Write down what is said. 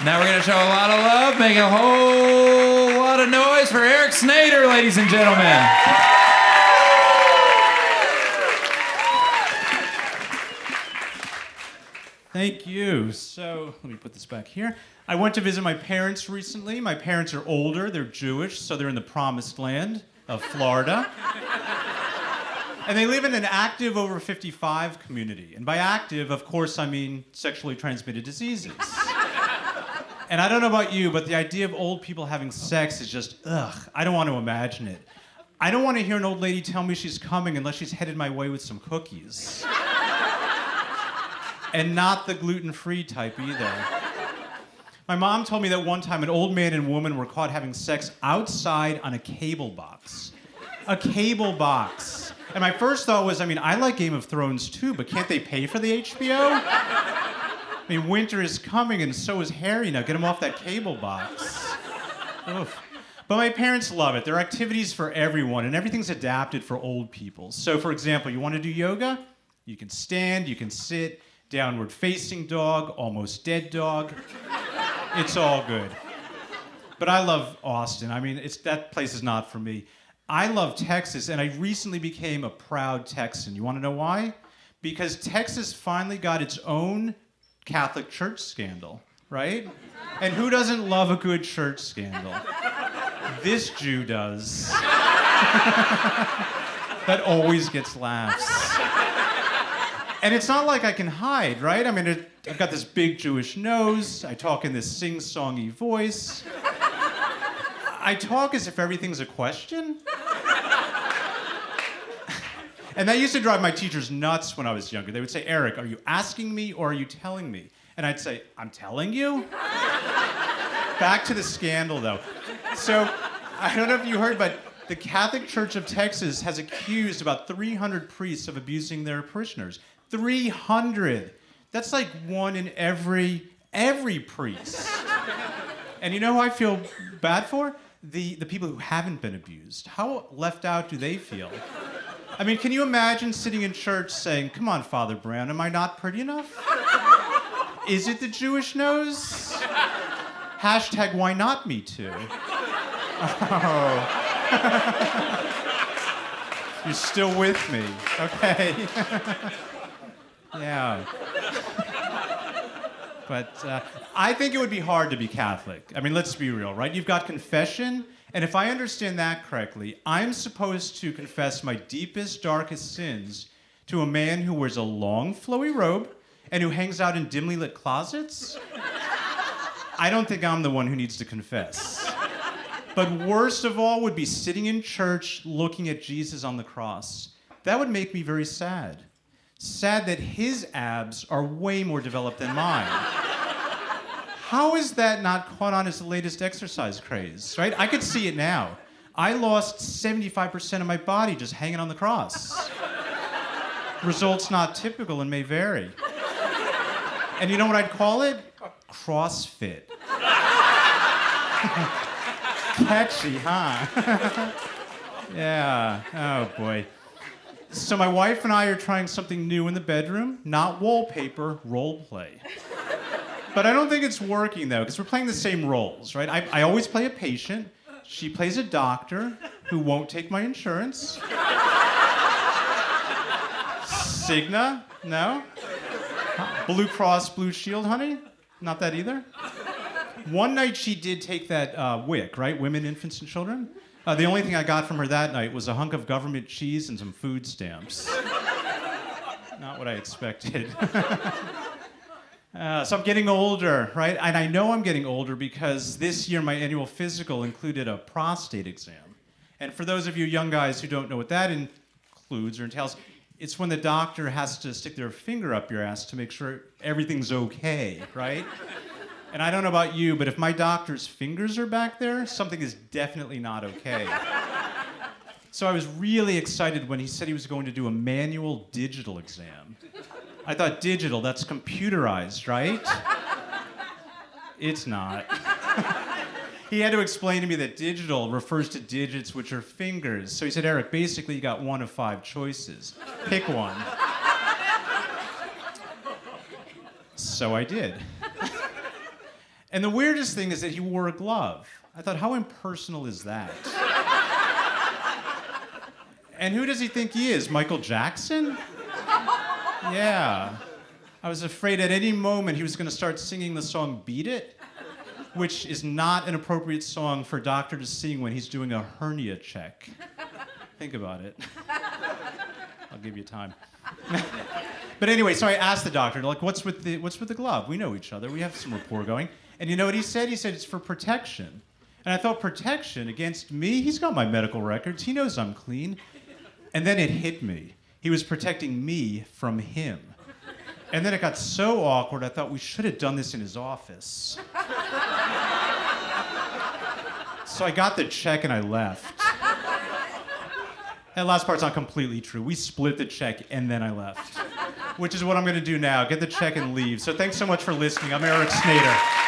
Now we're going to show a lot of love, make a whole lot of noise for Eric Snader, ladies and gentlemen. Thank you. So, let me put this back here. I went to visit my parents recently. My parents are older, they're Jewish, so they're in the promised land of Florida. And they live in an active over 55 community. And by active, of course, I mean sexually transmitted diseases. And I don't know about you, but the idea of old people having sex is just, ugh, I don't want to imagine it. I don't want to hear an old lady tell me she's coming unless she's headed my way with some cookies. And not the gluten-free type either. My mom told me that one time an old man and woman were caught having sex outside on a cable box. A cable box. And my first thought was, I like Game of Thrones too, but can't they pay for the HBO? Winter is coming and so is Harry now. Get him off that cable box. Oof. But my parents love it. There are activities for everyone, and everything's adapted for old people. So, for example, you want to do yoga? You can stand, you can sit, downward facing dog, almost dead dog. It's all good. But I love Austin. That place is not for me. I love Texas, and I recently became a proud Texan. You want to know why? Because Texas finally got its own Catholic church scandal, right? And who doesn't love a good church scandal? This Jew does. That always gets laughs. And it's not like I can hide, right? I've got this big Jewish nose. I talk in this sing-songy voice. I talk as if everything's a question. And that used to drive my teachers nuts when I was younger. They would say, Eric, are you asking me or are you telling me? And I'd say, I'm telling you? Back to the scandal, though. So, I don't know if you heard, but the Catholic Church of Texas has accused about 300 priests of abusing their parishioners. 300. That's like one in every priest. And you know who I feel bad for? The people who haven't been abused. How left out do they feel? Can you imagine sitting in church saying, come on, Father Brown, am I not pretty enough? Is it the Jewish nose? Hashtag why not me too? Oh. You're still with me, okay. Yeah. But I think it would be hard to be Catholic. Let's be real, right? You've got confession, and if I understand that correctly, I'm supposed to confess my deepest, darkest sins to a man who wears a long, flowy robe and who hangs out in dimly lit closets? I don't think I'm the one who needs to confess. But worst of all would be sitting in church looking at Jesus on the cross. That would make me very sad. Sad that his abs are way more developed than mine. How is that not caught on his latest exercise craze, right? I could see it now. I lost 75% of my body just hanging on the cross. Results not typical and may vary. And you know what I'd call it? CrossFit. Catchy, huh? Yeah, oh boy. So my wife and I are trying something new in the bedroom, not wallpaper, role play. But I don't think it's working though, because we're playing the same roles, right? I always play a patient. She plays a doctor who won't take my insurance. Cigna? No? Blue Cross Blue Shield, honey? Not that either? One night she did take that WIC, right? Women, Infants, and Children. The only thing I got from her that night was a hunk of government cheese and some food stamps. Not what I expected. So I'm getting older, right? And I know I'm getting older because this year my annual physical included a prostate exam. And for those of you young guys who don't know what that includes or entails, it's when the doctor has to stick their finger up your ass to make sure everything's okay, right? And I don't know about you, but if my doctor's fingers are back there, something is definitely not okay. So I was really excited when he said he was going to do a manual digital exam. I thought, digital, that's computerized, right? It's not. He had to explain to me that digital refers to digits, which are fingers. So he said, Eric, basically you got one of 5 choices. Pick one. So I did. And the weirdest thing is that he wore a glove. I thought, how impersonal is that? And who does he think he is? Michael Jackson? Yeah. I was afraid at any moment he was going to start singing the song Beat It, which is not an appropriate song for a doctor to sing when he's doing a hernia check. Think about it. I'll give you time. But anyway, so I asked the doctor, like, what's with the glove? We know each other. We have some rapport going. And you know what he said? He said it's for protection. And I thought, protection against me? He's got my medical records. He knows I'm clean. And then it hit me. He was protecting me from him. And then it got so awkward, I thought we should have done this in his office. So I got the check and I left. That last part's not completely true. We split the check and then I left. Which is what I'm going to do now. Get the check and leave. So thanks so much for listening. I'm Eric Snader.